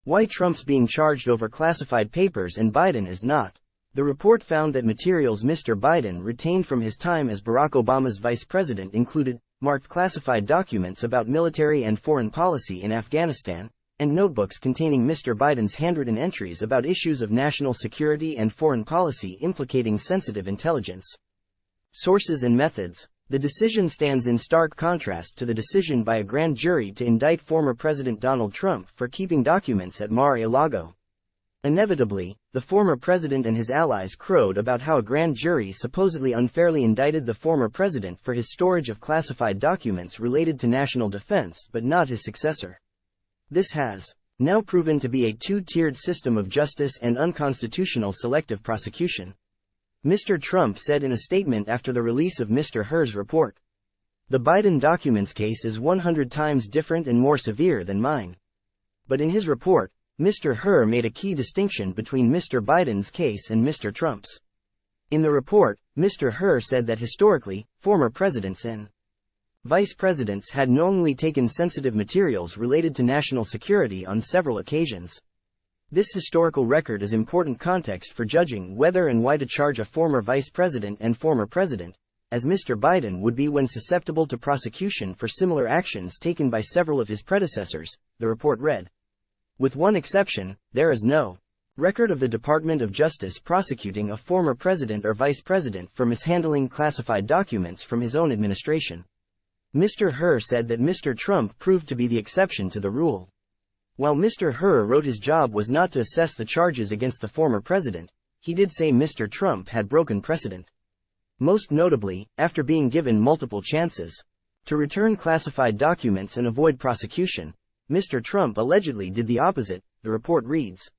Why Trump's being charged over classified papers and Biden is not. The report found that materials Mr. Biden retained from his time as Barack Obama's vice president included marked classified documents about military and foreign policy in Afghanistan, and notebooks containing Mr. Biden's handwritten entries about issues of national security and foreign policy implicating sensitive intelligence. Sources and methods. The decision stands in stark contrast to the decision by a grand jury to indict former President Donald Trump for keeping documents at Mar-a-Lago. Inevitably, the former president and his allies crowed about how a grand jury supposedly unfairly indicted the former president for his storage of classified documents related to national defense but not his successor. This has now proven to be a two-tiered system of justice and unconstitutional selective prosecution. Mr. Trump said in a statement after the release of Mr. Hur's report, "The Biden documents case is 100 times different and more severe than mine." But in his report, Mr. Hur made a key distinction between Mr. Biden's case and Mr. Trump's. In the report, Mr. Hur said that historically, former presidents and vice presidents had knowingly taken sensitive materials related to national security on several occasions. This historical record is important context for judging whether and why to charge a former vice president and former president, as Mr. Biden would be when susceptible to prosecution for similar actions taken by several of his predecessors, the report read. With one exception, there is no record of the Department of Justice prosecuting a former president or vice president for mishandling classified documents from his own administration. Mr. Hur said that Mr. Trump proved to be the exception to the rule. While Mr. Hur wrote his job was not to assess the charges against the former president, he did say Mr. Trump had broken precedent. Most notably, after being given multiple chances to return classified documents and avoid prosecution, Mr. Trump allegedly did the opposite, the report reads.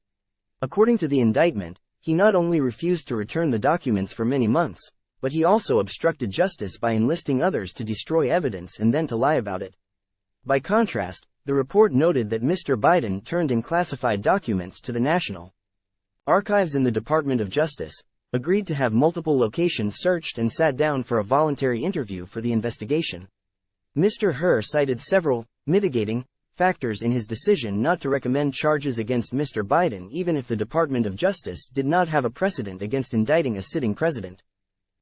According to the indictment, he not only refused to return the documents for many months, but he also obstructed justice by enlisting others to destroy evidence and then to lie about it. By contrast, the report noted that Mr. Biden turned in classified documents to the National Archives in the Department of Justice, agreed to have multiple locations searched and sat down for a voluntary interview for the investigation. Mr. Hur cited several mitigating factors in his decision not to recommend charges against Mr. Biden even if the Department of Justice did not have a precedent against indicting a sitting president.